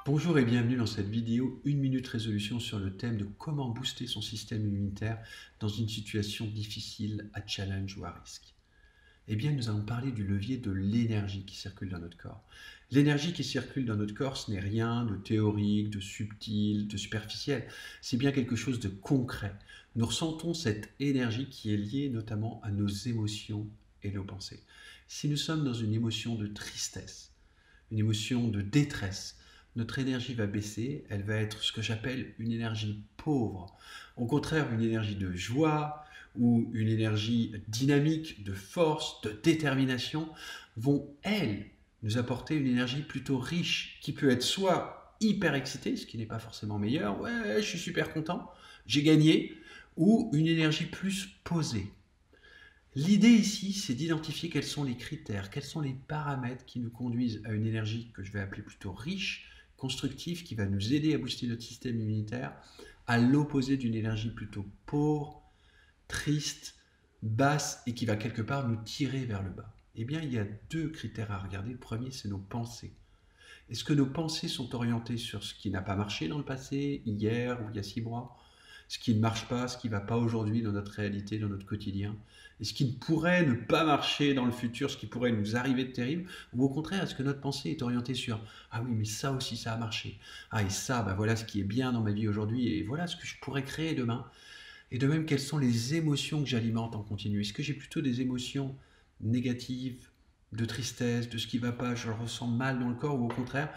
Bonjour et bienvenue dans cette vidéo 1 minute résolution sur le thème de comment booster son système immunitaire dans une situation difficile, à challenge ou à risque. Eh bien, nous allons parler du levier de l'énergie qui circule dans notre corps. L'énergie qui circule dans notre corps, ce n'est rien de théorique, de subtil, de superficiel. C'est bien quelque chose de concret. Nous ressentons cette énergie qui est liée notamment à nos émotions et nos pensées. Si nous sommes dans une émotion de tristesse, une émotion de détresse, notre énergie va baisser, elle va être ce que j'appelle une énergie pauvre. Au contraire, une énergie de joie ou une énergie dynamique, de force, de détermination, vont, elles, nous apporter une énergie plutôt riche, qui peut être soit hyper excitée, ce qui n'est pas forcément meilleur, ouais, je suis super content, j'ai gagné, ou une énergie plus posée. L'idée ici, c'est d'identifier quels sont les critères, quels sont les paramètres qui nous conduisent à une énergie que je vais appeler plutôt riche, constructive, qui va nous aider à booster notre système immunitaire, à l'opposé d'une énergie plutôt pauvre, triste, basse et qui va quelque part nous tirer vers le bas. Eh bien, il y a deux critères à regarder. Le premier, c'est nos pensées. Est-ce que nos pensées sont orientées sur ce qui n'a pas marché dans le passé, hier ou il y a 6 mois, ce qui ne marche pas, ce qui ne va pas aujourd'hui dans notre réalité, dans notre quotidien, et ce qui ne pourrait ne pas marcher dans le futur, ce qui pourrait nous arriver de terrible, ou au contraire, est-ce que notre pensée est orientée sur ah oui, mais ça aussi, ça a marché, ah et ça, ben voilà ce qui est bien dans ma vie aujourd'hui, et voilà ce que je pourrais créer demain. Et de même, quelles sont les émotions que j'alimente en continu? Est-ce que j'ai plutôt des émotions négatives, de tristesse, de ce qui ne va pas, je le ressens mal dans le corps, ou au contraire,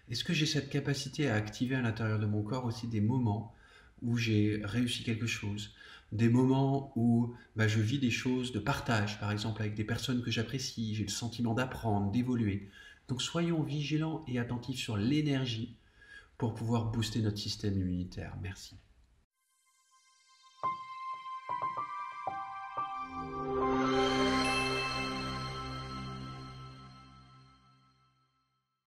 est-ce que j'ai cette capacité à activer à l'intérieur de mon corps aussi des moments où j'ai réussi quelque chose, des moments où je vis des choses de partage, par exemple avec des personnes que j'apprécie, j'ai le sentiment d'apprendre, d'évoluer. Donc soyons vigilants et attentifs sur l'énergie pour pouvoir booster notre système immunitaire. Merci.